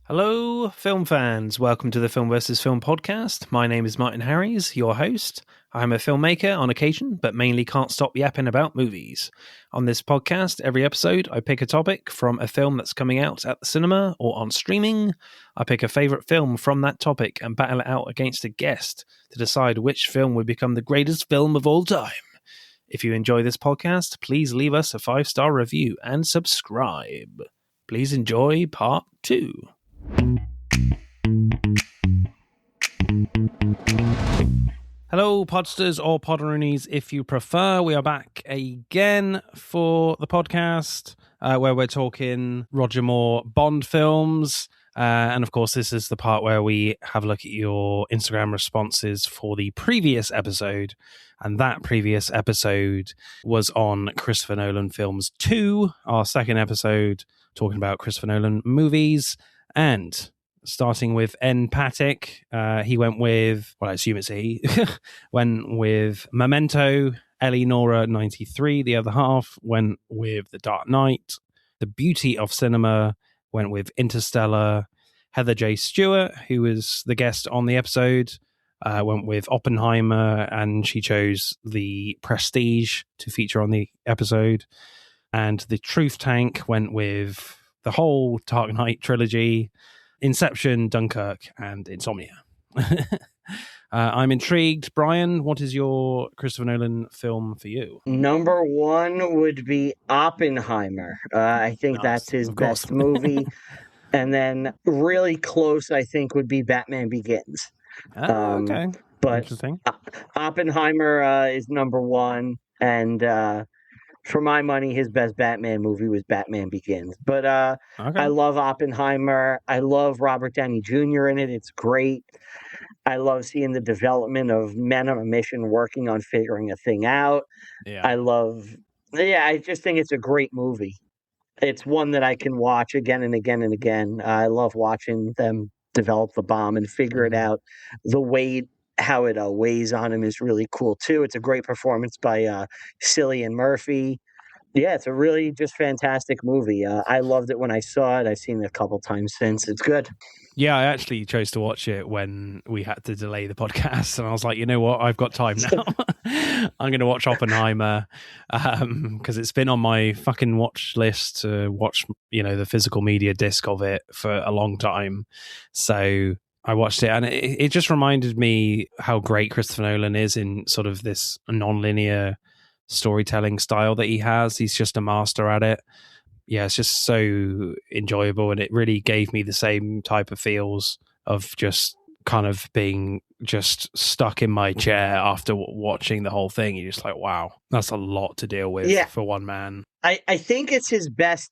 Hello, film fans. Welcome to the Film vs. Film podcast. My name is Martin Harries, your host. I'm a filmmaker on occasion, but mainly can't stop yapping about movies. On this podcast, every episode, I pick a topic from a film that's coming out at the cinema or on streaming. I pick a favourite film from that topic and battle it out against a guest to decide which film would become the greatest film of all time. If you enjoy this podcast, please leave us a 5-star review and subscribe. Please enjoy part 2. Hello, podsters or podroonies, if you prefer. We are back again for the podcast where we're talking Roger Moore Bond films. And of course, this is the part where we have a look at your Instagram responses for the previous episode. And that previous episode was on Christopher Nolan Films 2, our second episode, talking about Christopher Nolan movies. And starting with N. Patek, he went with, well, I assume it's he, went with Memento. Ellie Nora 93, the other half, went with The Dark Knight. The Beauty of Cinema went with Interstellar. Heather J. Stewart, who was the guest on the episode, went with Oppenheimer, and she chose The Prestige to feature on the episode. And the Truth Tank went with the whole Dark Knight trilogy, Inception, Dunkirk, and Insomnia. I'm intrigued. Brian, what is your Christopher Nolan film for you? Number one would be Oppenheimer. I think that's his best movie. And then really close, I think, would be Batman Begins. Okay. But interesting. Oppenheimer is number one. And for my money, his best Batman movie was Batman Begins. But Okay. I love Oppenheimer. I love Robert Downey Jr. in it. It's great. I love seeing the development of men on a mission working on figuring a thing out. Yeah. I just think it's a great movie. It's one that I can watch again and again and again. I love watching them develop the bomb and figure it out. The weight, how it weighs on him is really cool too. It's a great performance by Cillian Murphy. Yeah, it's a really just fantastic movie. I loved it when I saw it. I've seen it a couple times since. It's good. Yeah, I actually chose to watch it when we had to delay the podcast, and I was like, you know what, I've got time now. I'm going to watch Oppenheimer because it's been on my fucking watch list to watch, the physical media disc of it for a long time. So I watched it, and it just reminded me how great Christopher Nolan is in sort of this non-linear storytelling style that he has. He's just a master at it. Yeah, it's just so enjoyable, and it really gave me the same type of feels of just kind of being just stuck in my chair after watching the whole thing. You're just like, wow, that's a lot to deal with for one man. I think it's his best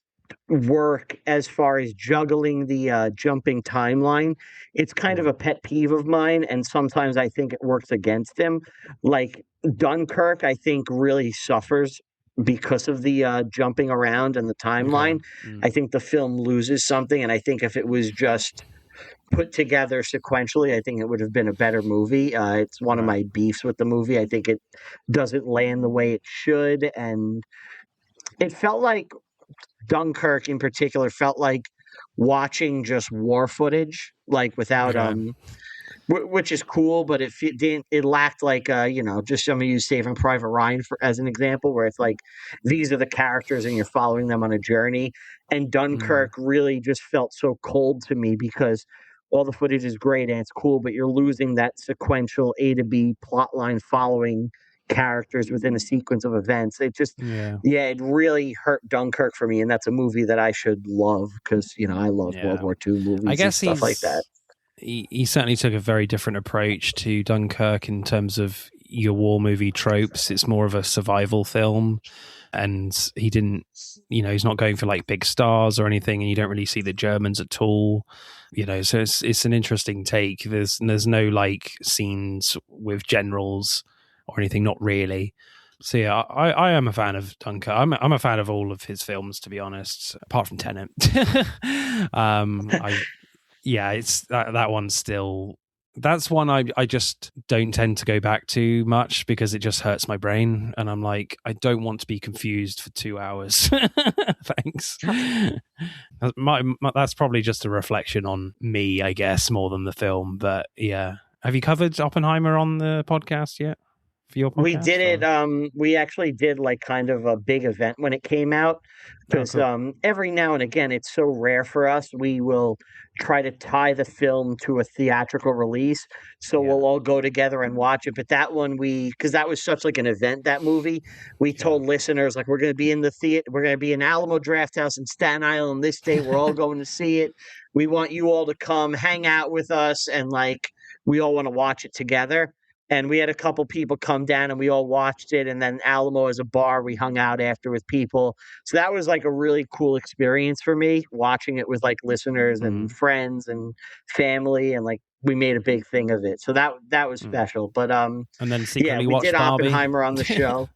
work as far as juggling the jumping timeline. It's kind of a pet peeve of mine, and sometimes I think it works against him. Like Dunkirk, I think really suffers because of the jumping around and the timeline. Okay. I think the film loses something, and I think if it was just put together sequentially, I think it would have been a better movie. It's one of my beefs with the movie. I think it doesn't land the way it should, and it felt like Dunkirk in particular felt like watching just war footage, like without which is cool, but it lacked like just some of you Saving Private Ryan as an example, where it's like these are the characters and you're following them on a journey. And Dunkirk really just felt so cold to me because all the footage is great and it's cool, but you're losing that sequential A to B plot line following characters within a sequence of events. It just it really hurt Dunkirk for me, and that's a movie that I should love because I love World War II movies. I guess and stuff like that. He certainly took a very different approach to Dunkirk in terms of your war movie tropes. It's more of a survival film, and he didn't, he's not going for like big stars or anything, and you don't really see the Germans at all. So it's an interesting take. There's no like scenes with generals or anything, not really. So yeah, I am a fan of Dunkirk. I'm a fan of all of his films, to be honest, apart from Tenet. It's that one's still That's one I just don't tend to go back to much because it just hurts my brain. And I'm like, I don't want to be confused for 2 hours. Thanks. That's probably just a reflection on me, I guess, more than the film. But yeah. Have you covered Oppenheimer on the podcast yet? For your We podcast? did it. We actually did like kind of a big event when it came out Oh, because cool. every now and again it's so rare for us. We will try to tie the film to a theatrical release, so Yeah. we'll all go together and watch it. But that one, because that was such like an event, that movie, we told listeners like we're going to be in the theater, we're going to be in Alamo Drafthouse in Staten Island this day. We're all going to see it. We want you all to come hang out with us, and like we all want to watch it together. And we had a couple people come down and we all watched it. And then Alamo as a bar, we hung out after with people. So that was like a really cool experience for me, watching it with like listeners and friends and family. And like we made a big thing of it. So that was special. But and then yeah, secretly we watched did Barbie. Oppenheimer on the show.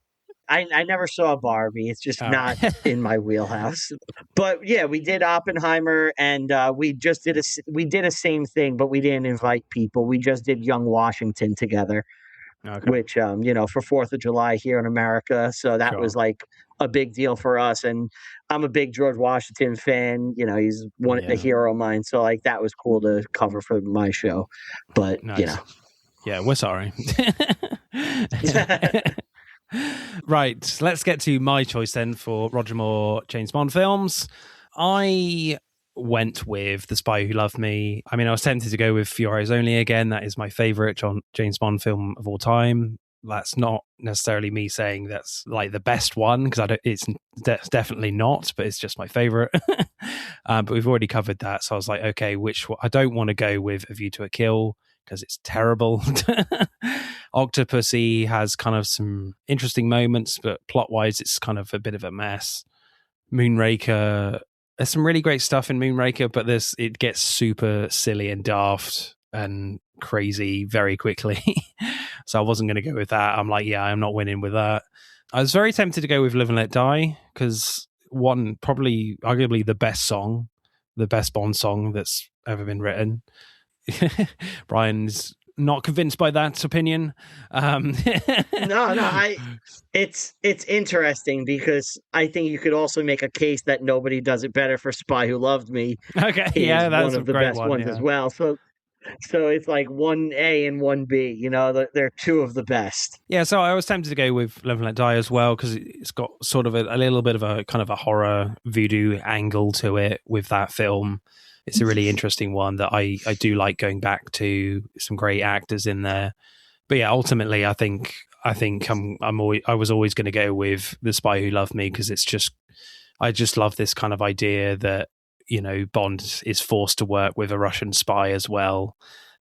I never saw Barbie. It's just not in my wheelhouse. But yeah, we did Oppenheimer, and we just did a same thing, but we didn't invite people. We just did Young Washington together, which for 4th of July here in America. So that was like a big deal for us. And I'm a big George Washington fan. He's a hero of mine. So like that was cool to cover for my show. But yeah, we're sorry. Right, let's get to my choice then for Roger Moore James Bond films. I went with The Spy Who Loved Me. I mean, I was tempted to go with For Your Eyes Only again. That is my favorite James Bond film of all time. That's not necessarily me saying that's like the best one, because it's definitely not, but it's just my favorite. But we've already covered that, so I was like, okay, I don't want to go with A View to a Kill because it's terrible. Octopussy has kind of some interesting moments, but plot-wise, it's kind of a bit of a mess. Moonraker, there's some really great stuff in Moonraker, but it gets super silly and daft and crazy very quickly. So I wasn't going to go with that. I'm like, yeah, I'm not winning with that. I was very tempted to go with Live and Let Die because probably arguably the best Bond song that's ever been written. Brian's not convinced by that opinion. No, it's interesting because I think you could also make a case that nobody does it better for Spy Who Loved Me. Okay, yeah, that's one of the great best ones yeah. as well. So it's like 1A and 1B, they're two of the best. Yeah, so I was tempted to go with Live and Let Die as well because it's got sort of a little bit of a kind of a horror voodoo angle to it with that film. It's a really interesting one that I do like going back to. Some great actors in there. But yeah, ultimately, I think I was always going to go with The Spy Who Loved Me because I just love this kind of idea that Bond is forced to work with a Russian spy as well.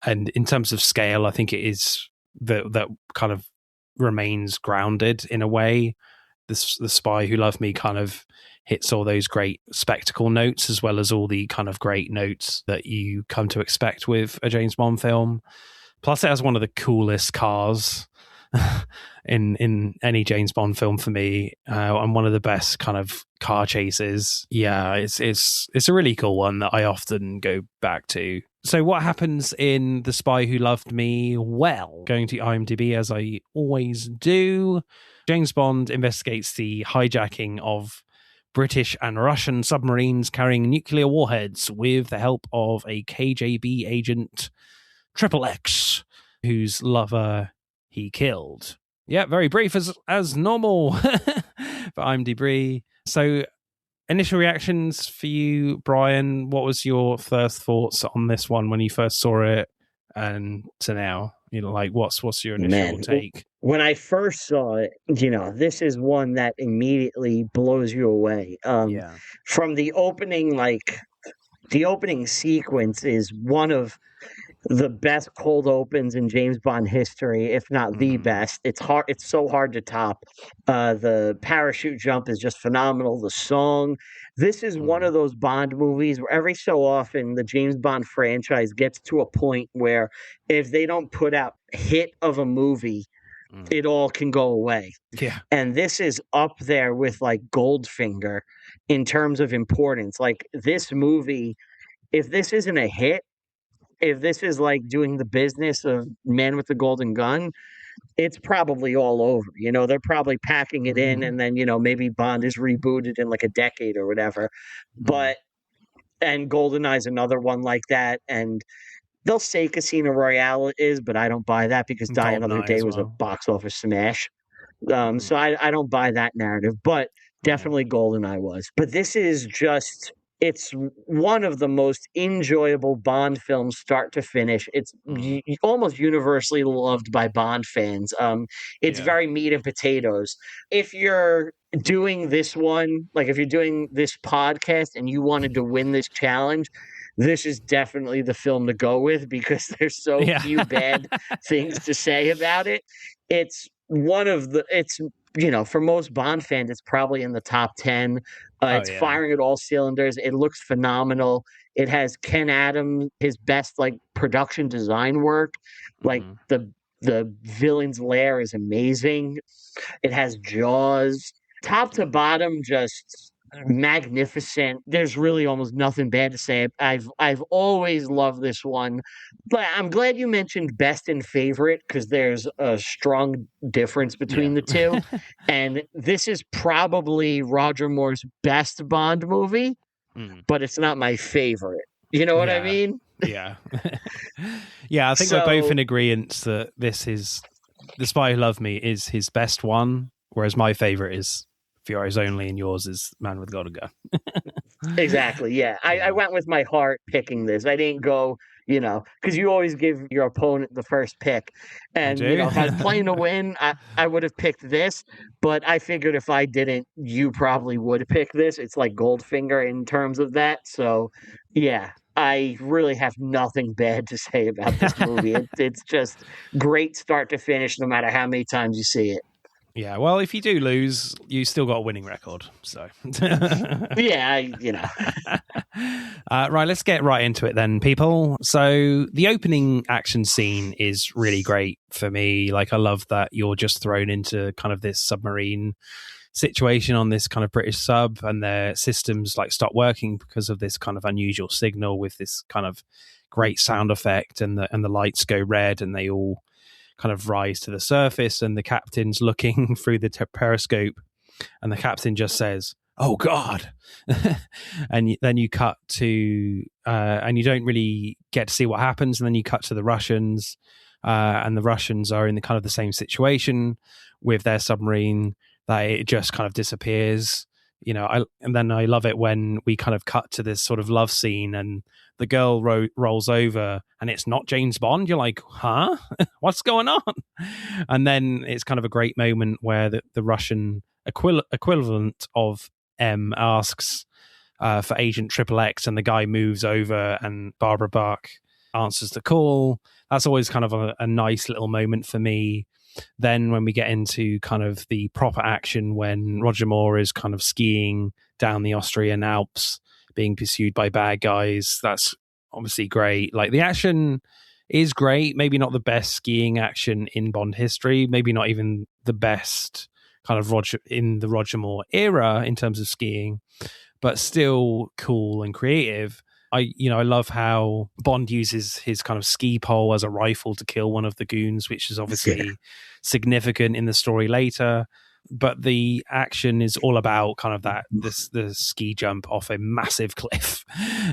And in terms of scale, I think it is that kind of remains grounded in a way. The Spy Who Loved Me kind of hits all those great spectacle notes as well as all the kind of great notes that you come to expect with a James Bond film. Plus, it has one of the coolest cars in any James Bond film for me, and one of the best kind of car chases. Yeah, it's a really cool one that I often go back to. So what happens in The Spy Who Loved Me? Well, going to IMDb as I always do, James Bond investigates the hijacking of British and Russian submarines carrying nuclear warheads with the help of a KGB agent, Triple X, whose lover he killed. Yeah, very brief as normal for IMDb. So, initial reactions for you, Brian. What was your first thoughts on this one when you first saw it, and to now? What's your initial take? When I first saw it, this is one that immediately blows you away. From the opening, the opening sequence is one of the best cold opens in James Bond history, if not the best. It's hard. It's so hard to top. The parachute jump is just phenomenal. The song. This is one of those Bond movies where every so often the James Bond franchise gets to a point where if they don't put out a hit of a movie, it all can go away. Yeah. And this is up there with like Goldfinger in terms of importance. Like this movie, if this isn't a hit, if this is like doing the business of Man with the Golden Gun, it's probably all over. They're probably packing it in, and then maybe Bond is rebooted in like a decade or whatever. But and GoldenEye's another one like that, and they'll say Casino Royale is, but I don't buy that because Die Another GoldenEye Day as was a well. box office smash. So I don't buy that narrative, but definitely GoldenEye was. But this is just, it's one of the most enjoyable Bond films start to finish. It's almost universally loved by Bond fans. It's very meat and potatoes. If you're doing this one, like if you're doing this podcast and you wanted to win this challenge, this is definitely the film to go with because there's so few bad things to say about it. It's one of the, for most Bond fans, it's probably in the top 10. It's firing at all cylinders. It looks phenomenal. It has Ken Adams, his best like production design work. Like the villain's lair is amazing. It has Jaws, top to bottom, just magnificent. There's really almost nothing bad to say. I've always loved this one. But I'm glad you mentioned best and favorite because there's a strong difference between the two. And this is probably Roger Moore's best Bond movie, but it's not my favorite. You know what I mean? Yeah. I think we're both in agreement that this is The Spy Who Loved Me is his best one, whereas my favorite is For Your Eyes Only and yours is Man with Golden Gun. Exactly. Yeah. I went with my heart picking this. I didn't go, because you always give your opponent the first pick. And, if I was playing to win, I would have picked this. But I figured if I didn't, you probably would pick this. It's like Goldfinger in terms of that. So, yeah. I really have nothing bad to say about this movie. It's just great start to finish, no matter how many times you see it. Yeah, well, if you do lose, you still got a winning record. So, right, let's get right into it then, people. So, the opening action scene is really great for me. Like, I love that you're just thrown into kind of this submarine situation on this kind of British sub, and their systems like stop working because of this kind of unusual signal with this kind of great sound effect, and the lights go red, and they all kind of rise to the surface, and the captain's looking through the periscope, and the captain just says, "Oh God," and then you cut to, and you don't really get to see what happens, and then you cut to the Russians, and the Russians are in the kind of the same situation with their submarine, that it just kind of disappears. And then I love it when we kind of cut to this sort of love scene, and the girl rolls over, and it's not James Bond. You're like, huh? What's going on? And then it's kind of a great moment where the Russian equivalent of M asks for Agent XXX, and the guy moves over, and Barbara Bach answers the call. That's always kind of a nice little moment for me. Then when we get into kind of the proper action, when Roger Moore is kind of skiing down the Austrian Alps, being pursued by bad guys, that's obviously great. Like, the action is great. Maybe not the best skiing action in Bond history. Maybe not even the best kind of in the Roger Moore era in terms of skiing, but still cool and creative. I love how Bond uses his kind of ski pole as a rifle to kill one of the goons, which is obviously significant in the story later. But the action is all about kind of the ski jump off a massive cliff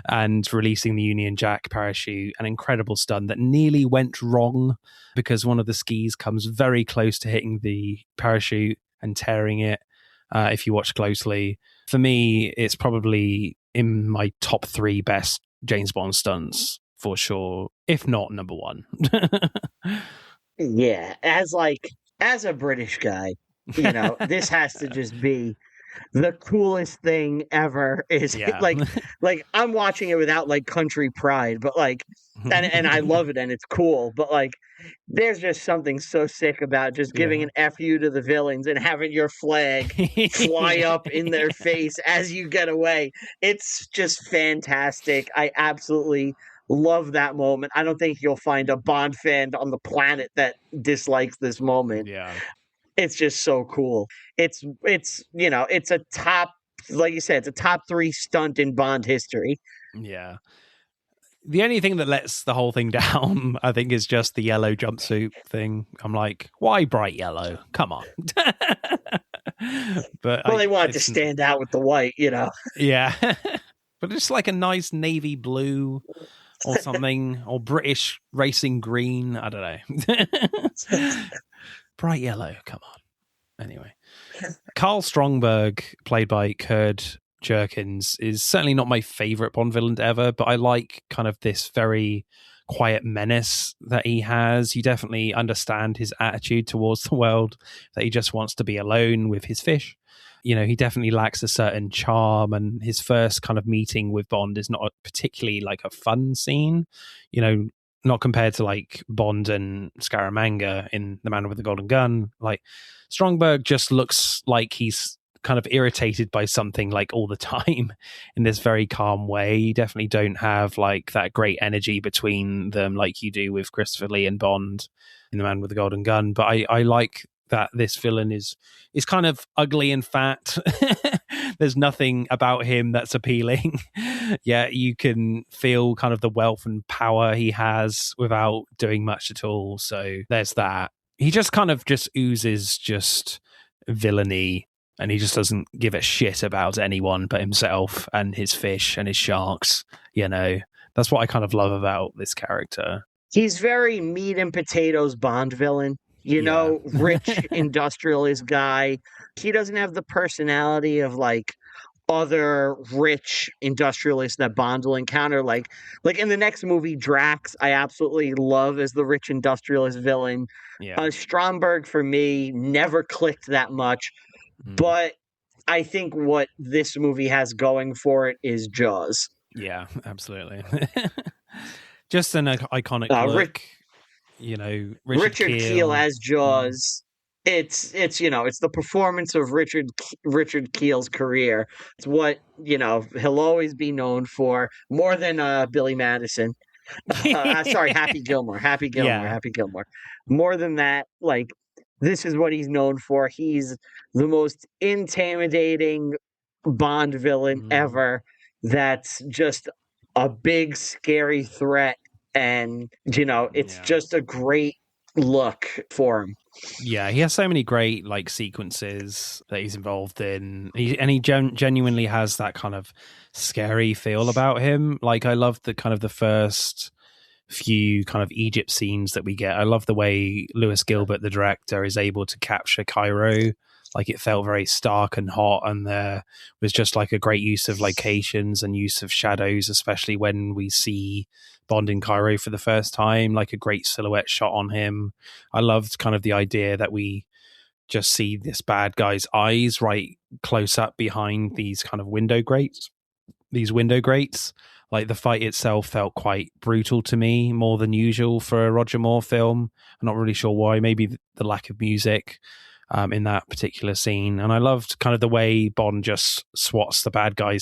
and releasing the Union Jack parachute, an incredible stunt that nearly went wrong because one of the skis comes very close to hitting the parachute and tearing it. If you watch closely, for me, it's probably in my top 3 best James Bond stunts for sure, if not number 1. Yeah, as a British guy, this has to just be the coolest thing ever. Is like I'm watching it without like country pride, but like, and I love it and it's cool, but like, there's just something so sick about just giving an FU to the villains and having your flag fly up in their face as you get away. It's just fantastic. I absolutely love that moment. I don't think you'll find a Bond fan on the planet that dislikes this moment. Yeah. It's just so cool. It's it's a top, like you said, it's a top 3 stunt in Bond history. Yeah. The only thing that lets the whole thing down, I think, is just the yellow jumpsuit thing. I'm like, why bright yellow? Come on. But Well, they want to stand out with the white, you know. Yeah. But it's like a nice navy blue or something, or British racing green. I don't know. Bright yellow. Come on. Anyway. Carl Strongberg, played by Kurt Jerkins, is certainly not my favorite Bond villain ever, but I like kind of this very quiet menace that he has. You definitely understand his attitude towards the world, that he just wants to be alone with his fish. You know, he definitely lacks a certain charm, and his first kind of meeting with Bond is not particularly like a fun scene, you know, not compared to like Bond and Scaramanga in The Man with the Golden Gun. Like, Strongberg just looks like he's kind of irritated by something like all the time in this very calm way. You definitely don't have like that great energy between them like you do with Christopher Lee and Bond in The Man with the Golden Gun. But I like that this villain is kind of ugly and fat. There's nothing about him that's appealing. Yeah, you can feel kind of the wealth and power he has without doing much at all. So there's that. He just kind of just oozes just villainy, and he just doesn't give a shit about anyone but himself and his fish and his sharks. You know, that's what I kind of love about this character. He's very meat and potatoes Bond villain. You know, rich industrialist guy. He doesn't have the personality of like other rich industrialists that Bond will encounter. Like in the next movie, Drax, I absolutely love as the rich industrialist villain. Yeah. Stromberg, for me, never clicked that much. But I think what this movie has going for it is Jaws. Yeah, absolutely. Just an iconic look. You know, Richard Kiel as Jaws. It's you know, it's the performance of Richard Kiel's career. It's what, you know, he'll always be known for, more than Billy Madison. Sorry, Happy Gilmore. More than that, like, this is what he's known for. He's the most intimidating Bond villain ever. That's just a big, scary threat. And, you know, it's just a great look for him. Yeah, he has so many great like sequences that he's involved in. He genuinely has that kind of scary feel about him. Like, I love the kind of the first few kind of Egypt scenes that we get. I love the way Lewis Gilbert, the director, is able to capture Cairo. Like, it felt very stark and hot, and there was just like a great use of locations and use of shadows, especially when we see Bond in Cairo for the first time, like a great silhouette shot on him. I loved kind of the idea that we just see this bad guy's eyes right close up behind these kind of window grates. Like, the fight itself felt quite brutal to me, more than usual for a Roger Moore film. I'm not really sure why. Maybe the lack of music in that particular scene. And I loved kind of the way Bond just swats the bad guy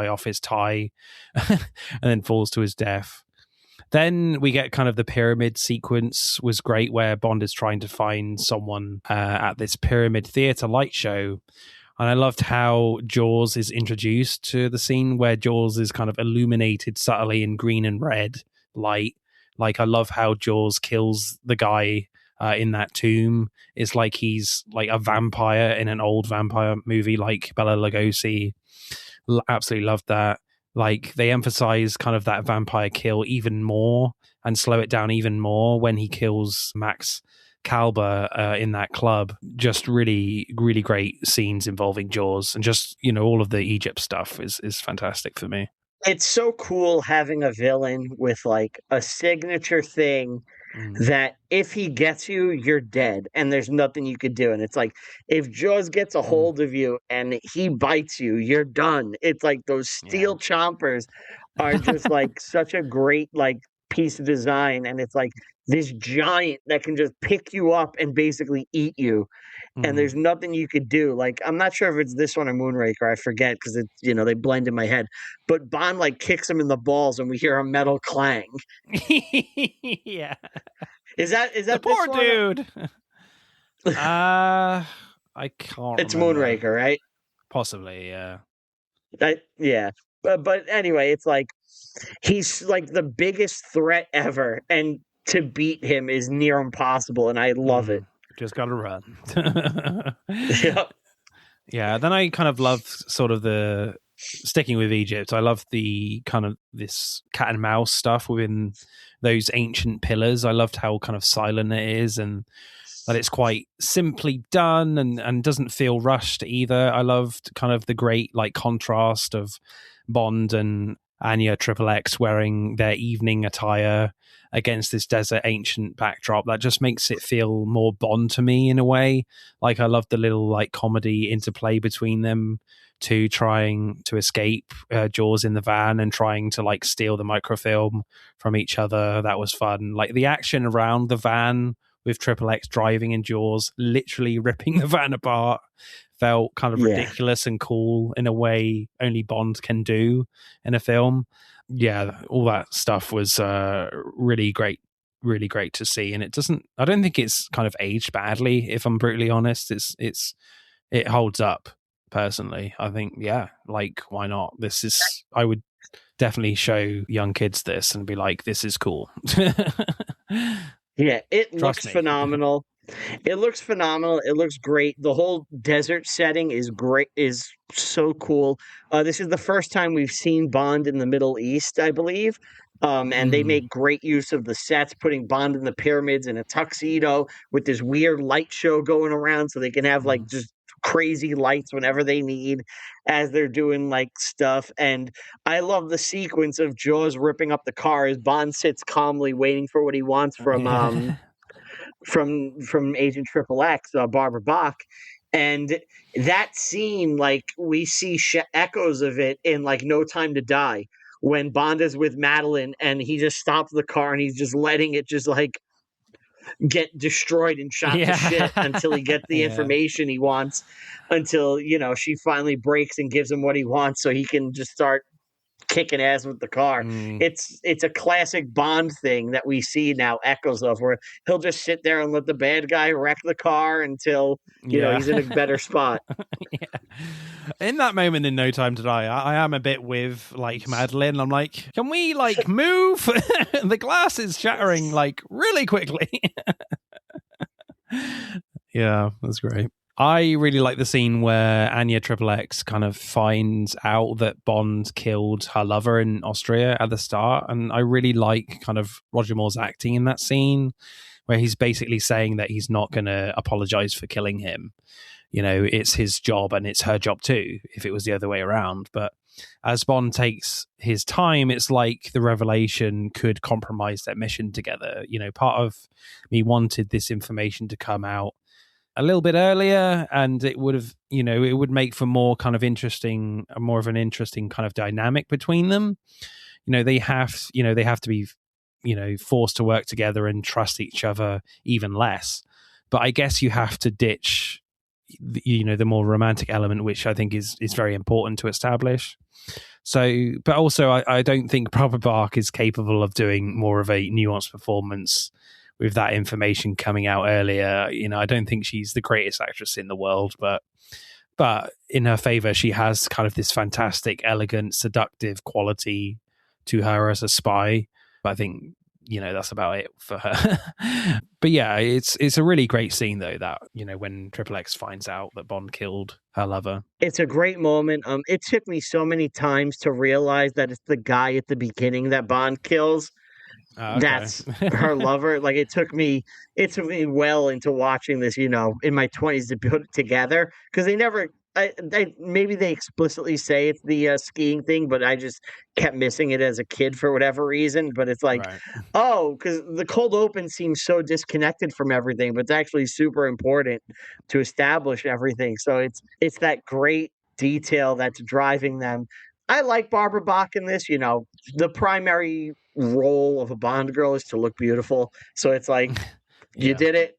off his tie and then falls to his death. Then we get kind of the pyramid sequence was great, where Bond is trying to find someone at this pyramid theater light show. And I loved how Jaws is introduced to the scene, where Jaws is kind of illuminated subtly in green and red light. Like, I love how Jaws kills the guy in that tomb. It's like he's like a vampire in an old vampire movie, like Bela Lugosi. Absolutely loved that. Like, they emphasize kind of that vampire kill even more and slow it down even more when he kills Max Kalber in that club. Just really, really great scenes involving Jaws, and just, you know, all of the Egypt stuff is fantastic for me. It's so cool having a villain with like a signature thing that if he gets you, you're dead and there's nothing you could do. And it's like, if Jaws gets a hold of you and he bites you, you're done. It's like those steel chompers are just like such a great like piece of design. And it's like this giant that can just pick you up and basically eat you. And there's nothing you could do. Like, I'm not sure if it's this one or Moonraker. I forget, because it's, you know, they blend in my head. But Bond like kicks him in the balls, and we hear a metal clang. Yeah. Is that the poor dude? I can't. It's remember. Moonraker, right? Possibly, yeah. Yeah. But anyway, it's like he's like the biggest threat ever, and to beat him is near impossible, and I love it. Just gotta run. Yep. Yeah, then I kind of love sort of the sticking with Egypt. I love the kind of this cat and mouse stuff within those ancient pillars. I loved how kind of silent it is and that it's quite simply done and doesn't feel rushed either. I loved kind of the great like contrast of Bond and Anya Triple X wearing their evening attire against this desert ancient backdrop. That just makes it feel more Bond to me in a way. Like I love the little like comedy interplay between them two trying to escape Jaws in the van and trying to like steal the microfilm from each other. That was fun. Like the action around the van with Triple X driving in Jaws, literally ripping the van apart, felt kind of ridiculous and cool in a way only Bond can do in a film. Yeah, all that stuff was really great to see. And I don't think it's kind of aged badly, if I'm brutally honest. It holds up personally. I think, yeah, like, why not? I would definitely show young kids this and be like, this is cool. Yeah, it looks phenomenal. It looks phenomenal. It looks great. The whole desert setting is great, is so cool. This is the first time we've seen Bond in the Middle East, I believe. And they make great use of the sets, putting Bond in the pyramids in a tuxedo with this weird light show going around so they can have like just crazy lights whenever they need as they're doing like stuff. And I love the sequence of Jaws ripping up the car as Bond sits calmly waiting for what he wants from Agent Triple X, Barbara Bach. And that scene, like we see echoes of it in like No Time to Die, when Bond is with Madeline and he just stops the car and he's just letting it just like get destroyed and shot to shit until he gets the information he wants, until, you know, she finally breaks and gives him what he wants so he can just start kicking ass with the car. It's a classic Bond thing that we see now echoes of, where he'll just sit there and let the bad guy wreck the car until you know he's in a better spot. In that moment in No Time to Die, I am a bit with like Madeline. I'm like, can we like move? The glass is shattering like really quickly. Yeah, that's great. I really like the scene where Anya Triple X kind of finds out that Bond killed her lover in Austria at the start. And I really like kind of Roger Moore's acting in that scene, where he's basically saying that he's not going to apologize for killing him. You know, it's his job and it's her job too, if it was the other way around. But as Bond takes his time, it's like the revelation could compromise their mission together. You know, part of me wanted this information to come out a little bit earlier, and it would have, you know, it would make for more of an interesting kind of dynamic between them. You know, they have to be, you know, forced to work together and trust each other even less. But I guess you have to ditch, you know, the more romantic element, which I think is very important to establish. So, but also I don't think Barbara Bach is capable of doing more of a nuanced performance with that information coming out earlier. You know, I don't think she's the greatest actress in the world, but in her favor, she has kind of this fantastic, elegant, seductive quality to her as a spy. But I think, you know, that's about it for her. But yeah, it's a really great scene though, that, you know, when Triple X finds out that Bond killed her lover. It's a great moment. It took me so many times to realize that it's the guy at the beginning that Bond kills. Okay. That's her lover. Like it took me well into watching this, you know, in my 20s to put it together, because maybe they explicitly say it's the skiing thing, but I just kept missing it as a kid for whatever reason. But it's like, right. Oh, because the cold open seems so disconnected from everything, but it's actually super important to establish everything. So it's that great detail that's driving them. I like Barbara Bach in this. You know, the primary role of a Bond girl is to look beautiful. So it's like, you did it.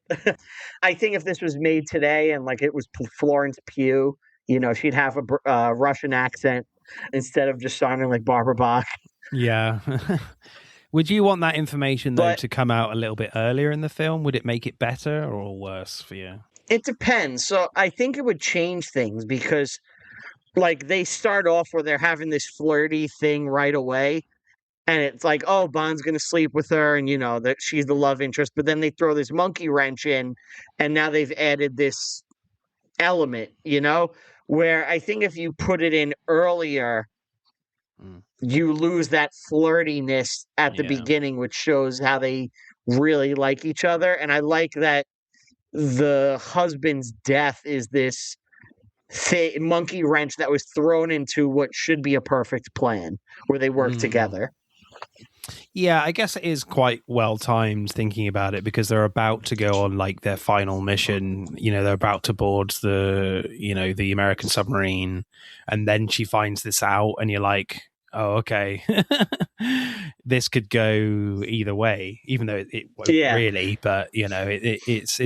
I think if this was made today and like it was Florence Pugh, you know, she'd have a Russian accent instead of just sounding like Barbara Bach. Yeah. Would you want that information though to come out a little bit earlier in the film? Would it make it better or worse for you? It depends. So I think it would change things, because like they start off where they're having this flirty thing right away, And it's like, oh, Bond's gonna sleep with her, and that she's the love interest. But then they throw this monkey wrench in, and now they've added this element, where I think if you put it in earlier, you lose that flirtiness at the beginning, which shows how they really like each other. And I like that the husband's death is this monkey wrench that was thrown into what should be a perfect plan where they work together. Yeah, I guess it is quite well timed thinking about it, because they're about to go on like their final mission. They're about to board the American submarine, and then she finds this out, and you're like, oh, okay, this could go either way, even though it won't really. But it's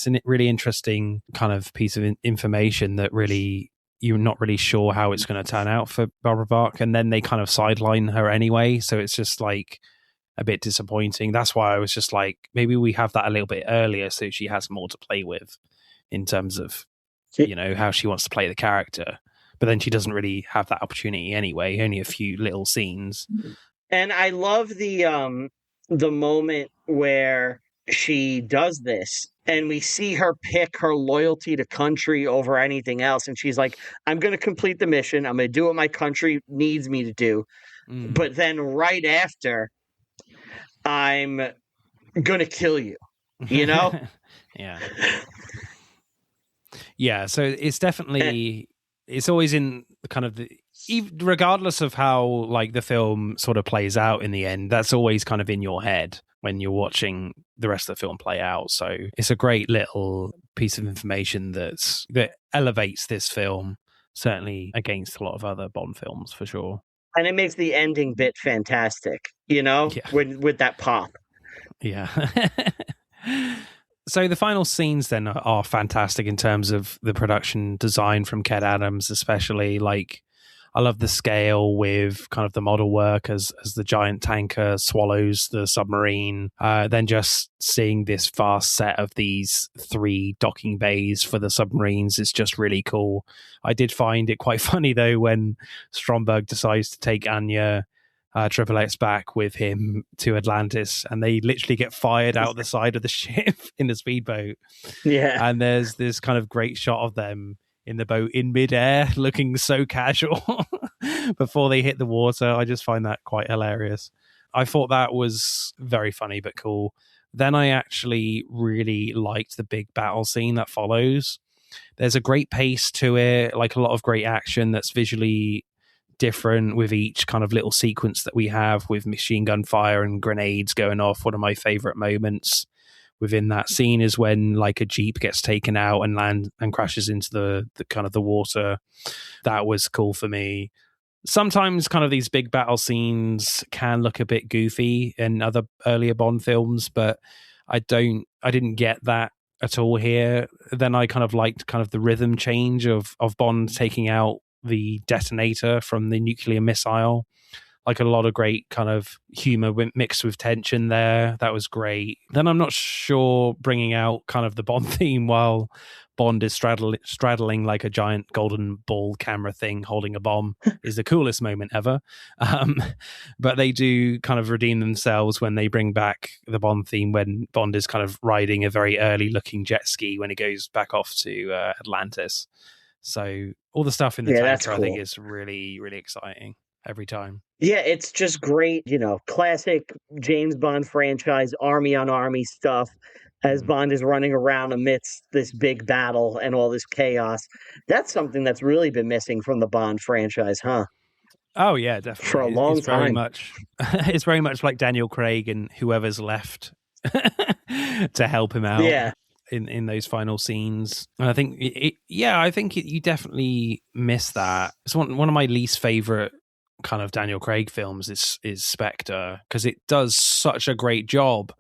a really interesting kind of piece of information that really you're not really sure how it's going to turn out for Barbara Bach, and then they kind of sideline her anyway, so it's just like a bit disappointing. That's why I was just like, maybe we have that a little bit earlier so she has more to play with in terms of how she wants to play the character. But then she doesn't really have that opportunity anyway, only a few little scenes. And I love the moment where she does this, and we see her pick her loyalty to country over anything else. And she's like, I'm going to complete the mission. I'm going to do what my country needs me to do. But then right after, I'm going to kill you, Yeah. Yeah. So it's definitely, it's always in kind of regardless of how like the film sort of plays out in the end, that's always kind of in your head when you're watching the rest of the film play out. So it's a great little piece of information that elevates this film, certainly against a lot of other Bond films for sure. And it makes the ending bit fantastic, with that pop. Yeah. So the final scenes then are fantastic in terms of the production design from Ken Adams, especially. Like, I love the scale with kind of the model work as the giant tanker swallows the submarine. Then just seeing this vast set of these 3 docking bays for the submarines is just really cool. I did find it quite funny, though, when Stromberg decides to take Anya Triple X back with him to Atlantis, and they literally get fired out the side of the ship in the speedboat. Yeah. And there's this kind of great shot of them in the boat in midair looking so casual before they hit the water. I just find that quite hilarious. I thought that was very funny but cool. Then I actually really liked the big battle scene that follows. There's a great pace to it, like a lot of great action that's visually different with each kind of little sequence that we have with machine gun fire and grenades going off. One of my favorite moments within that scene is when like a Jeep gets taken out and land and crashes into the kind of the water. That was cool for me. Sometimes kind of these big battle scenes can look a bit goofy in other earlier Bond films, but I didn't get that at all here. Then I kind of liked kind of the rhythm change of Bond taking out the detonator from the nuclear missile. Like a lot of great kind of humor mixed with tension there. That was great. Then I'm not sure bringing out kind of the Bond theme while Bond is straddling like a giant golden ball camera thing holding a bomb is the coolest moment ever. But they do kind of redeem themselves when they bring back the Bond theme when Bond is kind of riding a very early looking jet ski when he goes back off to Atlantis. So all the stuff in the tanker, cool. I think is really, really exciting every time. Yeah, it's just great, classic James Bond franchise, army on army stuff as Bond is running around amidst this big battle and all this chaos. That's something that's really been missing from the Bond franchise, huh? Oh, yeah, definitely. For a long time. It's very much like Daniel Craig and whoever's left to help him out. Yeah. In those final scenes. And I think you definitely miss that. It's one of my least favorite kind of Daniel Craig films is Spectre, because it does such a great job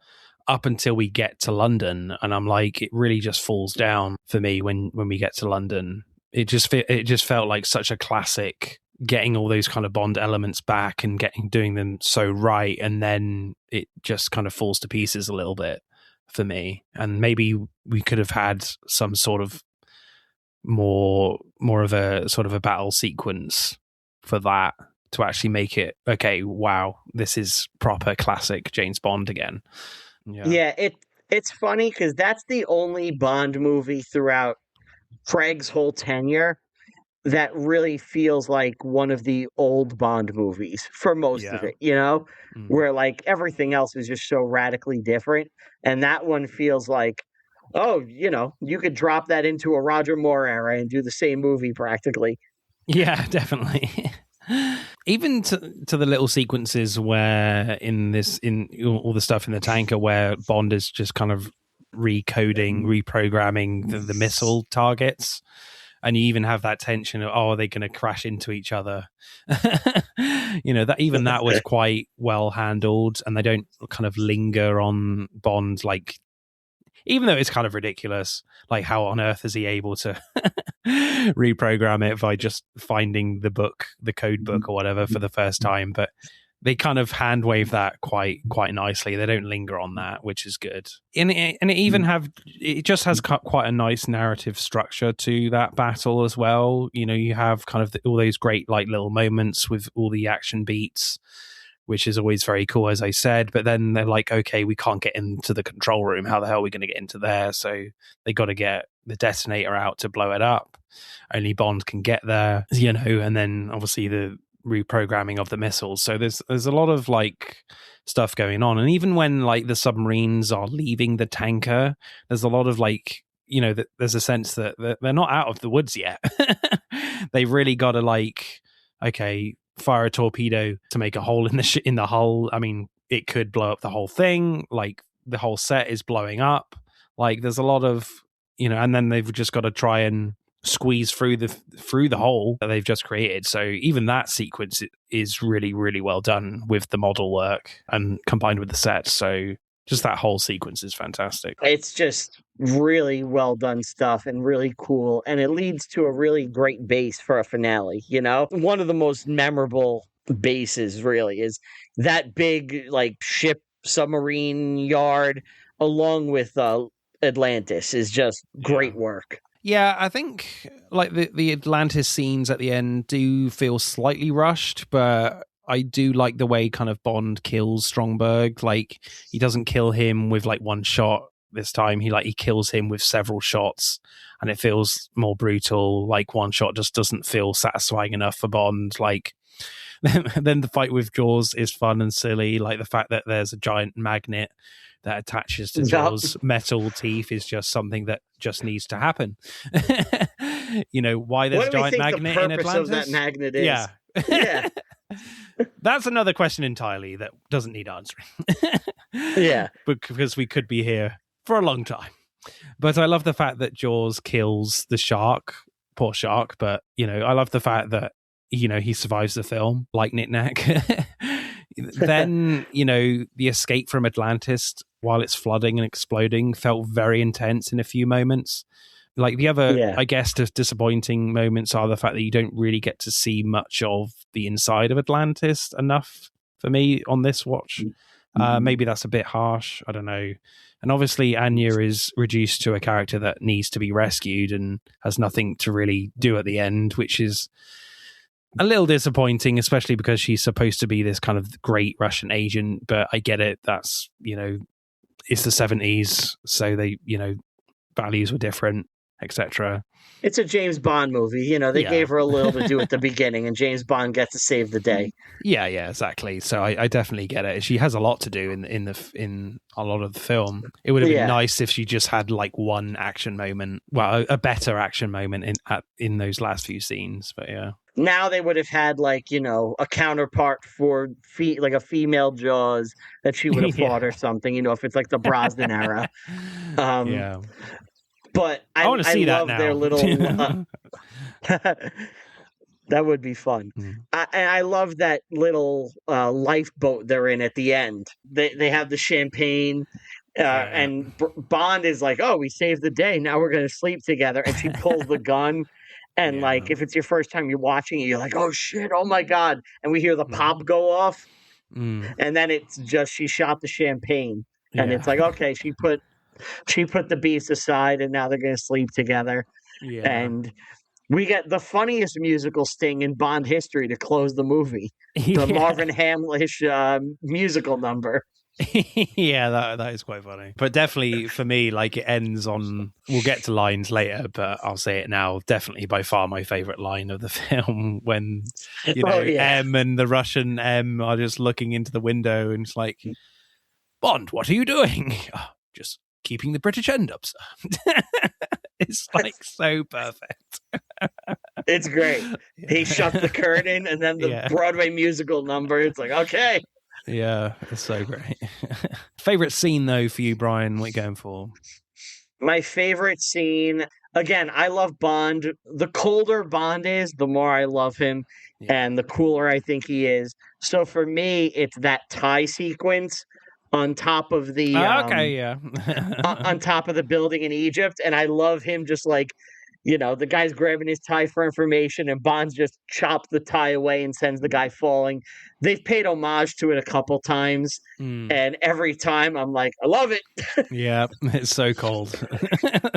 up until we get to London, and I'm like, it really just falls down for me when we get to London. It just felt like such a classic, getting all those kind of Bond elements back and doing them so right, and then it just kind of falls to pieces a little bit for me. And maybe we could have had some sort of more of a sort of a battle sequence for that to actually make it, okay, wow, this is proper classic James Bond again. Yeah, it's funny because that's the only Bond movie throughout Craig's whole tenure that really feels like one of the old Bond movies for most of Yeah. it, where like everything else is just so radically different. And that one feels like, oh, you could drop that into a Roger Moore era and do the same movie practically. Yeah, definitely. Even to the little sequences where in all the stuff in the tanker where Bond is just kind of reprogramming the missile targets, and you even have that tension of, are they going to crash into each other? that was quite well handled, and they don't kind of linger on Bond, like, even though it's kind of ridiculous, like how on earth is he able to reprogram it by just finding the code book or whatever for the first time? But they kind of hand wave that quite nicely. They don't linger on that, which is good. And it just has quite a nice narrative structure to that battle as well. You have kind of all those great like little moments with all the action beats, which is always very cool, as I said. But then they're like, okay, we can't get into the control room. How the hell are we going to get into there? So they got to get the detonator out to blow it up. Only Bond can get there, and then obviously the reprogramming of the missiles. So there's a lot of like stuff going on. And even when like the submarines are leaving the tanker, there's a lot of like, there's a sense that they're not out of the woods yet. They've really got to like, okay, fire a torpedo to make a hole in the hull. I mean, it could blow up the whole thing. Like the whole set is blowing up. Like there's a lot of, and then they've just got to try and squeeze through the hole that they've just created. So even that sequence is really, really well done with the model work and combined with the set. So just that whole sequence is fantastic. It's just really well done stuff and really cool. And it leads to a really great base for a finale, One of the most memorable bases really is that big like ship submarine yard along with Atlantis is just great work. Yeah, I think like the Atlantis scenes at the end do feel slightly rushed, but I do like the way kind of Bond kills Stromberg. Like he doesn't kill him with like one shot this time. He kills him with several shots, and it feels more brutal. Like one shot just doesn't feel satisfying enough for Bond. Like then the fight with Jaws is fun and silly. Like the fact that there's a giant magnet that attaches to Jaws' metal teeth is just something that just needs to happen. Why there's a giant magnet in Atlantis? Of that magnet is? Yeah. That's another question entirely that doesn't need answering. Yeah. Because we could be here for a long time. But I love the fact that Jaws kills the shark, poor shark, but I love the fact that he survives the film like Knick-Knack. Then, the escape from Atlantis while it's flooding and exploding felt very intense in a few moments. Like the other, I guess, disappointing moments are the fact that you don't really get to see much of the inside of Atlantis enough for me on this watch. Maybe that's a bit harsh. I don't know. And obviously Anya is reduced to a character that needs to be rescued and has nothing to really do at the end, which is a little disappointing, especially because she's supposed to be this kind of great Russian agent. But I get it. That's, it's the 70s. So they, values were different, etc. It's a James Bond movie. They gave her a little to do at the beginning, and James Bond gets to save the day. Yeah, exactly. So I definitely get it. She has a lot to do in a lot of the film. It would have been nice if she just had like one action moment, well, a better action moment in those last few scenes. But yeah. Now they would have had like, a counterpart for like a female Jaws that she would have fought or something, if it's like the Brosnan era. Yeah. But I want to see that love now. Their little. That would be fun. I love that little lifeboat they're in at the end. They have the champagne. And Bond is like, oh, we saved the day. Now we're going to sleep together. And she pulls the gun. And like, if it's your first time you're watching it, you're like, oh shit, oh my God. And we hear the pop go off. And then it's just, she shot the champagne. And it's like, okay, she put the beast aside and now they're going to sleep together. And We get the funniest musical sting in Bond history to close the movie. The Marvin Hamlish musical number. Yeah, that is quite funny. But definitely for me, like it ends on, we'll get to lines later, but I'll say it now, definitely by far my favorite line of the film when, M and the Russian M are just looking into the window and it's like, Bond, what are you doing? Oh, just keeping the British end up, sir. It's like so perfect. It's great. He shut the curtain and then the Broadway musical number. It's like, okay. Yeah, it's so great. Favorite scene though for you, Brian? What are you going for? My favorite scene, again, I love Bond. The colder Bond is, the more I love him, and the cooler I think he is. So for me, it's that tie sequence on top of the on top of the building in Egypt, and I love him just like, the guy's grabbing his tie for information, and Bond's just chops the tie away and sends the guy falling. They've paid homage to it a couple times, and every time I'm like, I love it. Yeah, it's so cold.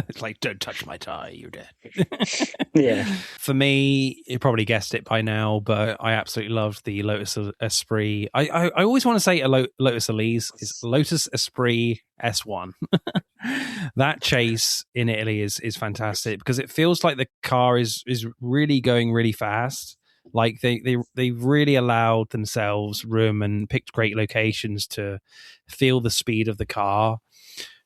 It's like, don't touch my tie, you're dead. Yeah. For me, you probably guessed it by now, but I absolutely loved the Lotus Esprit. I always want to say a Lotus Elise. It's Lotus Esprit S1. That chase in Italy is fantastic because it feels like the car is really going really fast. Like they really allowed themselves room and picked great locations to feel the speed of the car.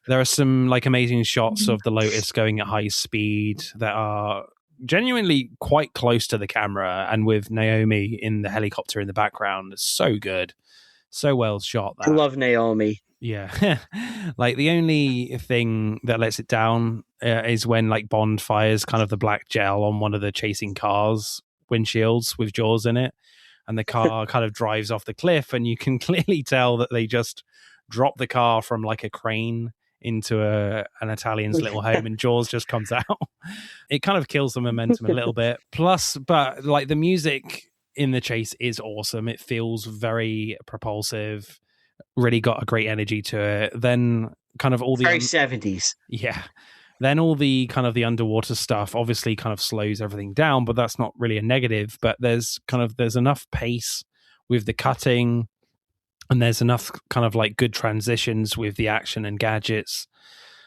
There are some like amazing shots of the Lotus going at high speed that are genuinely quite close to the camera, and with Naomi in the helicopter in the background. It's so good, so well shot. That. I love Naomi. Yeah. Like the only thing that lets it down is when like Bond fires kind of the black gel on one of the chasing cars windshields with Jaws in it, and the car kind of drives off the cliff, and you can clearly tell that they just dropped the car from like a crane into an Italian's little home, and Jaws just comes out. It kind of kills the momentum a little bit. Plus, but like the music in the chase is awesome. It feels very propulsive, really got a great energy to it. Then kind of all the very 70s. Yeah. Then all the kind of the underwater stuff obviously kind of slows everything down, but that's not really a negative. But there's enough pace with the cutting, and there's enough kind of like good transitions with the action and gadgets,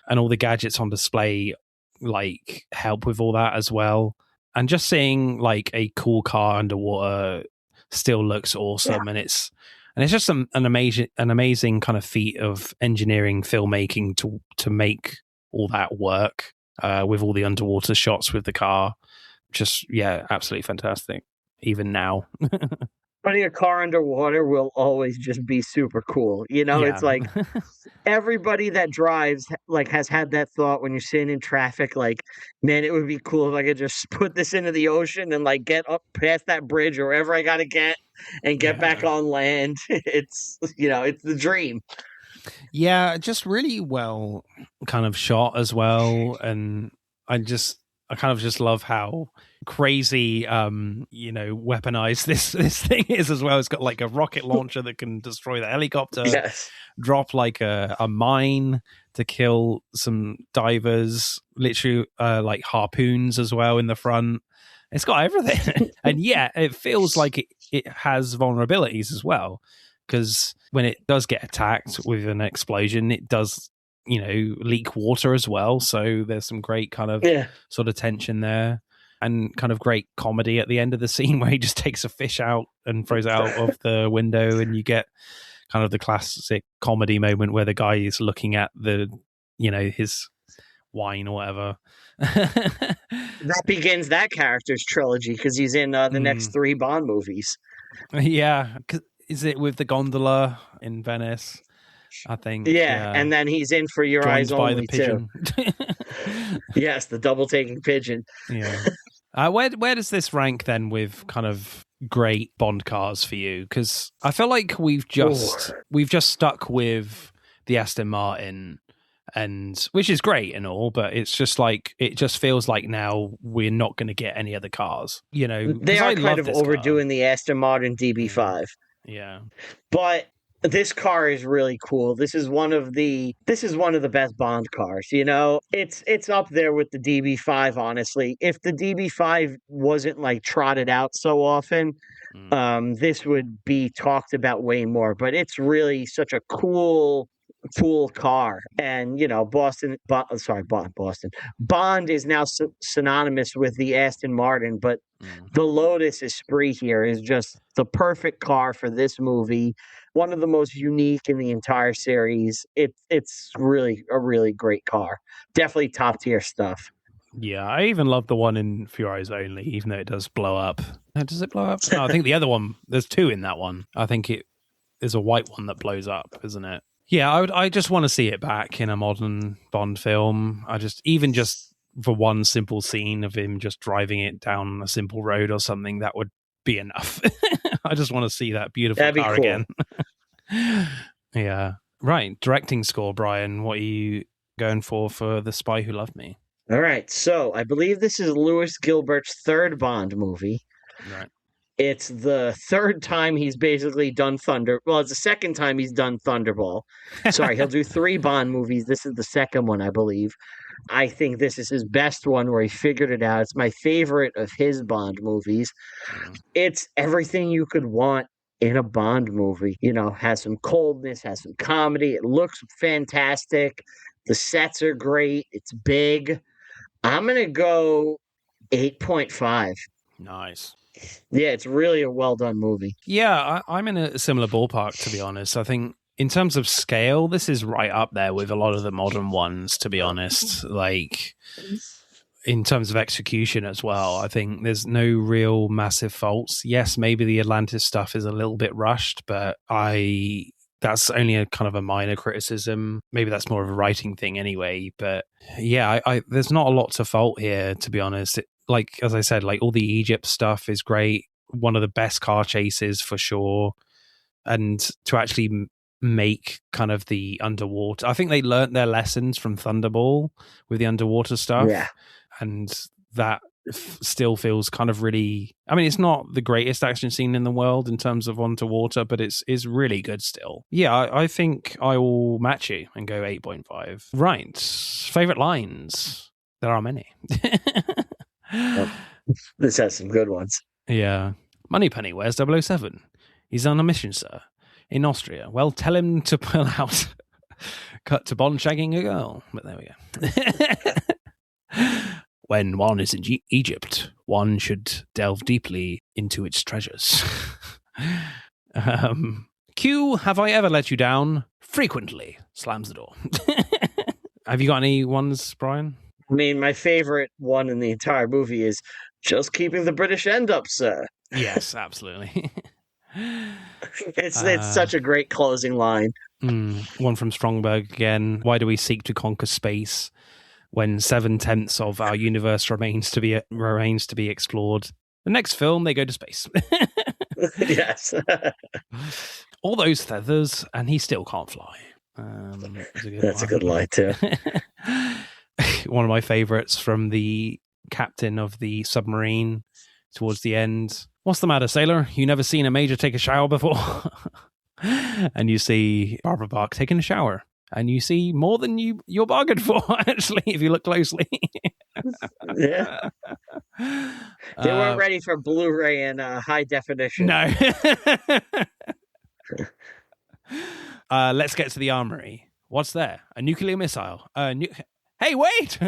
and all the gadgets on display like help with all that as well. And just seeing like a cool car underwater still looks awesome. And it's just an amazing kind of feat of engineering filmmaking to make all that work with all the underwater shots with the car. Just, absolutely fantastic, even now. Putting a car underwater will always just be super cool. It's like everybody that drives like has had that thought when you're sitting in traffic, like, man, it would be cool if I could just put this into the ocean and like get up past that bridge or wherever I got to get and get back on land. It's, it's the dream. Yeah, just really well kind of shot as well. And I kind of just love how crazy weaponized this thing is as well. It's got like a rocket launcher that can destroy the helicopter. Yes. Drop like a mine to kill some divers, literally like harpoons as well in the front. It's got everything. And it feels like it has vulnerabilities as well, because when it does get attacked with an explosion, it does leak water as well. So there's some great kind of sort of tension there, and kind of great comedy at the end of the scene where he just takes a fish out and throws it out of the window, and you get kind of the classic comedy moment where the guy is looking at the his wine or whatever. That begins that character's trilogy because he's in the next 3 Bond movies. Yeah. Is it with the gondola in Venice? I think. Yeah, and then he's in For Your Eyes Only too. Yes, the double taking pigeon. Yeah. Where does this rank then with kind of great Bond cars for you? Because I feel like we've just stuck with the Aston Martin, and which is great and all, but it's just like it just feels like now we're not going to get any other cars. They are kind of overdoing the Aston Martin DB5. Yeah. But This car is really cool. This is one of the best Bond cars, you know? It's up there with the DB5, honestly. If the DB5 wasn't like trotted out so often, Mm. this would be talked about way more, but it's really such a cool car. And Bond is now synonymous with the Aston Martin, but Mm. the Lotus Esprit here is just the perfect car for this movie. One of the most unique in the entire series. It's really a really great car. Definitely top tier stuff. Yeah, I even love the one in For Your Eyes Only, even though it does blow up. Does it blow up? No, I think the other one, there's two in that one. I think there's a white one that blows up, isn't it? Yeah, I just want to see it back in a modern Bond film. Even just for one simple scene of him just driving it down a simple road or something, that would be enough. I just want to see that beautiful That'd be car cool. again. Yeah. Right. Directing score, Brian. What are you going for The Spy Who Loved Me? All right. So I believe this is Lewis Gilbert's third Bond movie. Right. It's the third time he's basically done Well, it's the second time he's done Thunderball. Sorry, he'll do 3 Bond movies. This is the second one, I believe. I think this is his best one where he figured it out. It's my favorite of his Bond movies. It's everything you could want in a Bond movie. You know, has some coldness, has some comedy. It looks fantastic. The sets are great. It's big. I'm going to go 8.5. Nice. Yeah, it's really a well done movie. Yeah, I'm in a similar ballpark, to be honest. I think in terms of scale, this is right up there with a lot of the modern ones, to be honest. Like, in terms of execution as well, I think there's no real massive faults. Yes, maybe the Atlantis stuff is a little bit rushed, but that's only a kind of a minor criticism. Maybe that's more of a writing thing anyway. But yeah, there's not a lot to fault here, to be honest. Like, as I said, like all the Egypt stuff is great. One of the best car chases for sure. And to actually make kind of the underwater, I think they learnt their lessons from Thunderball with the underwater stuff. Yeah. And that still feels kind of really, I mean, it's not the greatest action scene in the world in terms of underwater, but it's really good still. Yeah, I think I will match you and go 8.5. Right. Favorite lines? There are many. This has some good ones. Yeah. Moneypenny, where's 007? He's on a mission, sir. In Austria. Well, tell him to pull out. Cut to Bond shagging a girl. But there we go. When one is in Egypt, one should delve deeply into its treasures. Q, have I ever let you down? Frequently. Slams the door. Have you got any ones, Brian? I mean, my favorite one in the entire movie is just keeping the British end up, sir. Yes, absolutely. It's such a great closing line. One from Strongberg again. Why do we seek to conquer space when 7/10 of our universe remains to be explored? The next film, they go to space. Yes. All those feathers, and he still can't fly. That's a good line, too. One of my favorites from the captain of the submarine towards the end. What's the matter, sailor? You never seen a major take a shower before? And you see Barbara Bach taking a shower. And you see more than you're bargained for, actually, if you look closely. Yeah. They weren't ready for Blu-ray and high definition. No. Let's get to the armory. What's there? A nuclear missile. Hey, wait!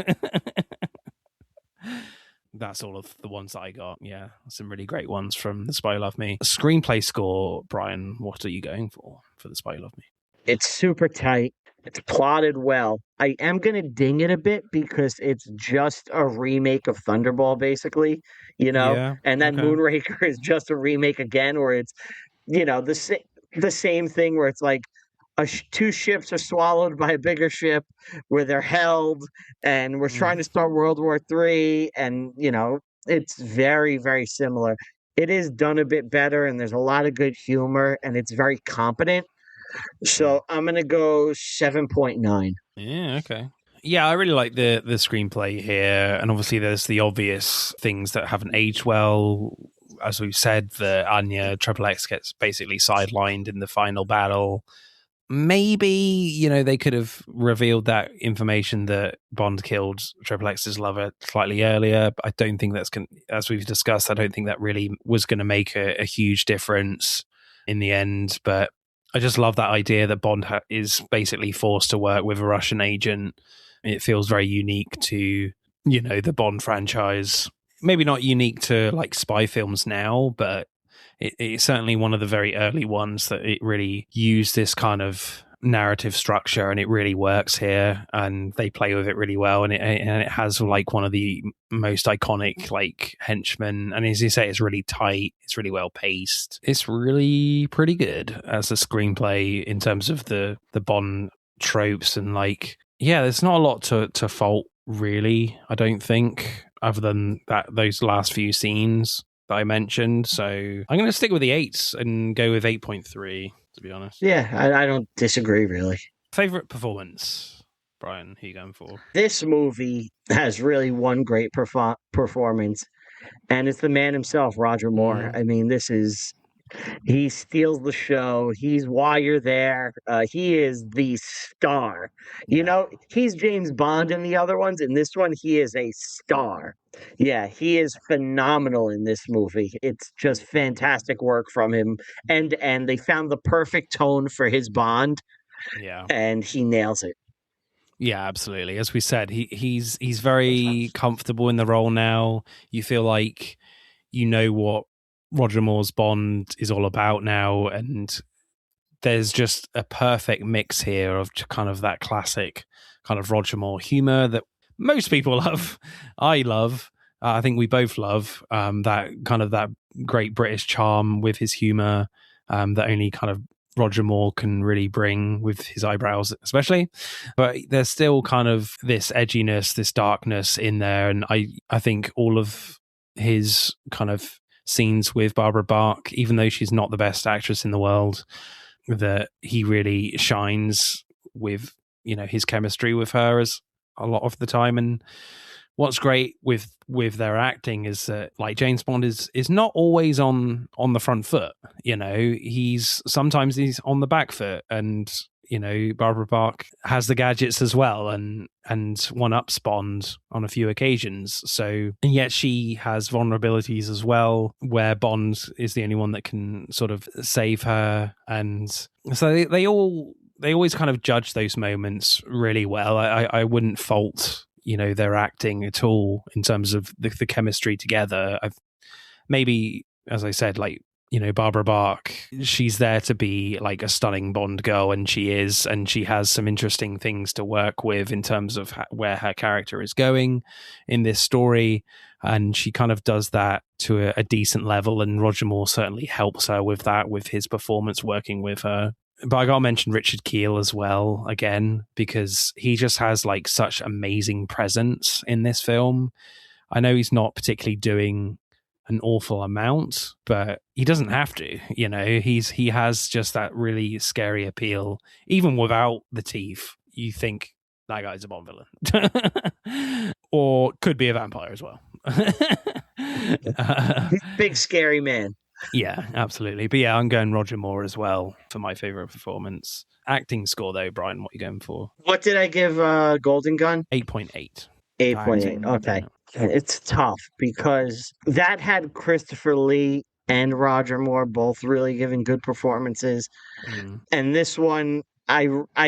That's all of the ones that I got. Yeah, some really great ones from The Spy Who Loved Me. Screenplay score, Brian, what are you going for The Spy Who Loved Me? It's super tight. It's plotted well. I am going to ding it a bit because it's just a remake of Thunderball, basically, you know? Yeah, and then okay. Moonraker is just a remake again, where it's, you know, the same thing where it's like two ships are swallowed by a bigger ship where they're held, and we're trying to start World War III, and, you know, it's very, very similar. It is done a bit better, and there's a lot of good humor, and it's very competent. So I'm going to go 7.9. Yeah, okay. Yeah, I really like the screenplay here. And obviously there's the obvious things that haven't aged well, as we've said, the Anya Triple X gets basically sidelined in the final battle. Maybe, you know, they could have revealed that information that Bond killed Triple X's lover slightly earlier. But I don't think that's going, as we've discussed, I don't think that really was going to make a huge difference in the end. But I just love that idea that Bond is basically forced to work with a Russian agent. It feels very unique to, you know, the Bond franchise. Maybe not unique to like spy films now, but it's certainly one of the very early ones that it really used this kind of narrative structure, and it really works here, and they play with it really well, and it has like one of the most iconic like henchmen, and as you say, it's really tight, it's really well paced, it's really pretty good as a screenplay in terms of the Bond tropes, and like, yeah, there's not a lot to fault really, I don't think, other than that those last few scenes that I mentioned. So I'm going to stick with the 8s and go with 8.3, to be honest. Yeah, I don't disagree, really. Favorite performance, Brian, who are you going for? This movie has really one great performance, and it's the man himself, Roger Moore. I mean, he steals the show. He's why you're there. He is the star. You know, he's James Bond in the other ones. In this one, he is a star. Yeah, he is phenomenal in this movie. It's just fantastic work from him. And they found the perfect tone for his Bond. Yeah. And he nails it. Yeah, absolutely. As we said, he's very comfortable in the role now. You feel like you know what Roger Moore's Bond is all about now, and there's just a perfect mix here of kind of that classic kind of Roger Moore humor that most people love. I love. I think we both love that kind of that great British charm with his humor that only kind of Roger Moore can really bring with his eyebrows, especially. But there's still kind of this edginess, this darkness in there, and I think all of his kind of scenes with Barbara Bach, even though she's not the best actress in the world, that he really shines with, you know, his chemistry with her as a lot of the time. And what's great with their acting is that like James Bond is not always on the front foot, you know, sometimes he's on the back foot, and you know, Barbara Bach has the gadgets as well, and one-ups Bond on a few occasions. So, and yet she has vulnerabilities as well, where Bond is the only one that can sort of save her. And so they always kind of judge those moments really well. I wouldn't fault, you know, their acting at all in terms of the chemistry together. Maybe, as I said, like, you know, Barbara Bach, she's there to be like a stunning Bond girl, and she is, and she has some interesting things to work with in terms of where her character is going in this story, and she kind of does that to a decent level, and Roger Moore certainly helps her with that, with his performance working with her. But I gotta mention Richard Kiel as well, again, because he just has like such amazing presence in this film. I know he's not particularly doing an awful amount, but he doesn't have to, you know. He has just that really scary appeal. Even without the teeth, you think that guy's a Bond villain. Or could be a vampire as well. He's a big scary man. Yeah, absolutely. But yeah, I'm going Roger Moore as well for my favorite performance. Acting score though, Brian, what are you going for? What did I give Golden Gun? 8.8. 8.8. Okay. It's tough because that had Christopher Lee and Roger Moore both really giving good performances. And this one, I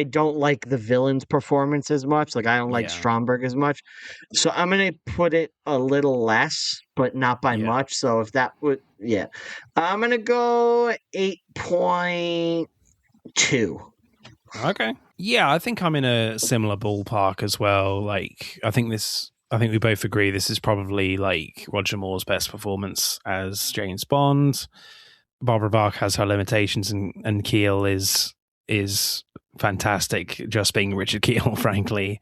don't like the villain's performance as much. Like, I don't like Stromberg as much. So I'm going to put it a little less, but not by much. So if that would, I'm going to go 8.2. Okay. Yeah, I think I'm in a similar ballpark as well. Like, I think we both agree this is probably like Roger Moore's best performance as James Bond. Barbara Bach has her limitations, and Keel is fantastic, just being Richard Keel, frankly.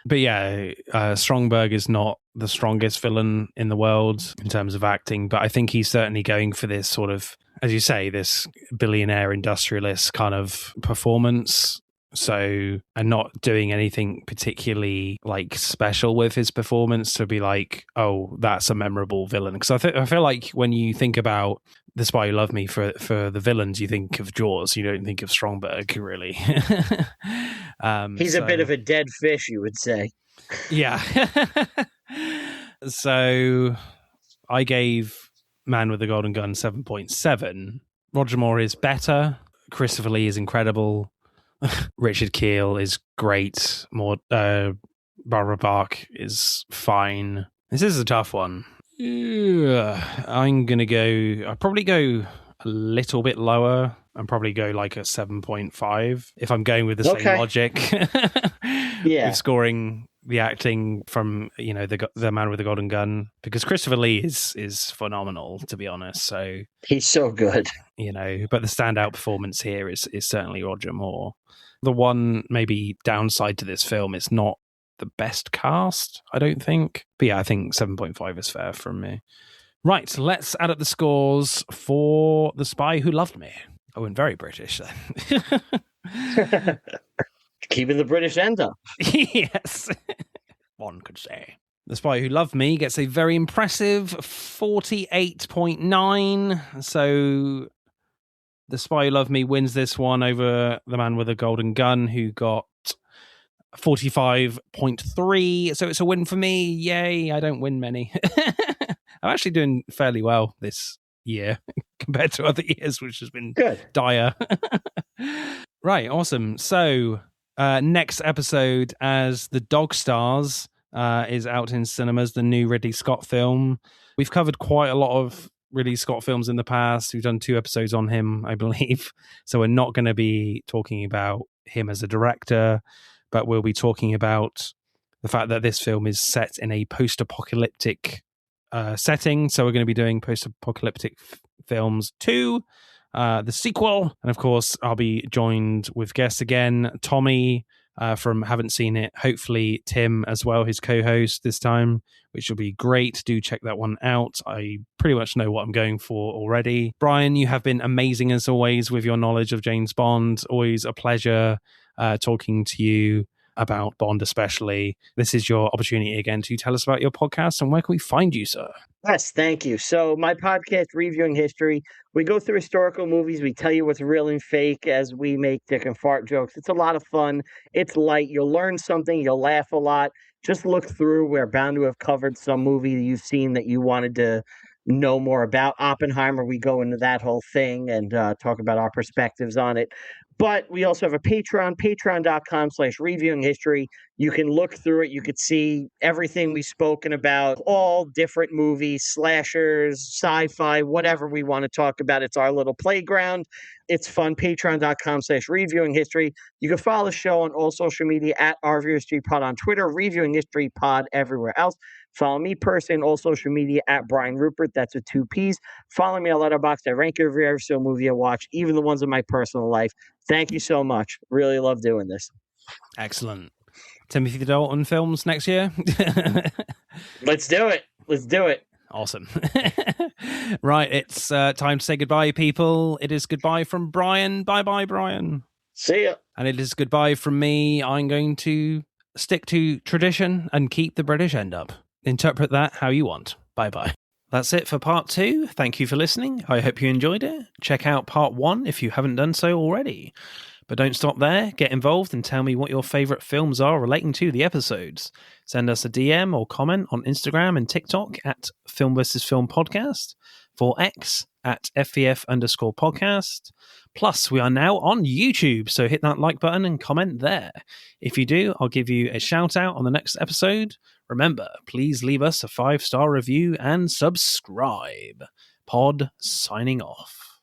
But yeah, Stromberg is not the strongest villain in the world in terms of acting, but I think he's certainly going for this sort of, as you say, this billionaire industrialist kind of performance. So, and not doing anything particularly like special with his performance to be like, oh, that's a memorable villain. Because I feel like when you think about The Spy Who Loved Me for the villains, you think of Jaws. You don't think of Stromberg, really. He's a bit of a dead fish, you would say. Yeah. So I gave Man with the Golden Gun 7.7. Roger Moore is better. Christopher Lee is incredible. Richard Keel is great. Barbara Bach is fine. This is a tough one. I'm going to go... I'll probably go a little bit lower. I'm probably go like a 7.5 if I'm going with the same logic. Yeah. With scoring the acting from, the Man with the Golden Gun, because Christopher Lee is phenomenal, to be honest. So he's so good. But the standout performance here is certainly Roger Moore. The one maybe downside to this film is not the best cast, I don't think. But yeah, I think 7.5 is fair from me. Right, let's add up the scores for The Spy Who Loved Me. I went very British then. Keeping the British end up. Yes, one could say. The Spy Who Loved Me gets a very impressive 48.9. So The Spy Who Loved Me wins this one over The Man with a Golden Gun, who got 45.3. So it's a win for me. Yay, I don't win many. I'm actually doing fairly well this year compared to other years, which has been good. Dire. Right, awesome. So next episode, as The Dog Stars is out in cinemas, the new Ridley Scott film. We've covered quite a lot of Ridley Scott films in the past. We've done 2 episodes on him, I believe. So we're not going to be talking about him as a director, but we'll be talking about the fact that this film is set in a post-apocalyptic setting. So we're going to be doing post-apocalyptic films 2, the sequel. And of course, I'll be joined with guests again. Tommy from Haven't Seen It. Hopefully Tim as well, his co-host this time, which will be great. Do check that one out. I pretty much know what I'm going for already. Brian, you have been amazing as always with your knowledge of James Bond. Always a pleasure talking to you about Bond especially. This is your opportunity again to tell us about your podcast, and where can we find you, sir? Yes, thank you. So my podcast, Reviewing History, we go through historical movies. We tell you what's real and fake as we make dick and fart jokes. It's a lot of fun. It's light. You'll learn something. You'll laugh a lot. Just look through. We're bound to have covered some movie that you've seen that you wanted to know more about. Oppenheimer, we go into that whole thing and talk about our perspectives on it. But we also have a Patreon, patreon.com/reviewing history. You can look through it. You could see everything we've spoken about, all different movies, slashers, sci-fi, whatever we want to talk about. It's our little playground. It's fun. Patreon.com/reviewing history. You can follow the show on all social media at Review History Pod on Twitter, Reviewing History Pod everywhere else. Follow me personally on all social media at Brian Rupert. That's with 2 P's. Follow me on Letterboxd. I rank every single movie I watch, even the ones in my personal life. Thank you so much. Really love doing this. Excellent. Timothy Dalton films next year. Let's do it. Let's do it. Awesome. Right, it's time to say goodbye, people. It is goodbye from Brian. Bye-bye, Brian. See ya. And it is goodbye from me. I'm going to stick to tradition and keep the British end up. Interpret that how you want. Bye-bye. That's it for part 2. Thank you for listening. I hope you enjoyed it. Check out part 1 if you haven't done so already. But don't stop there. Get involved and tell me what your favourite films are relating to the episodes. Send us a DM or comment on Instagram and TikTok at Film vs. Film Podcast, for X at FVF_podcast. Plus, we are now on YouTube, so hit that like button and comment there. If you do, I'll give you a shout out on the next episode. Remember, please leave us a 5-star review and subscribe. Pod signing off.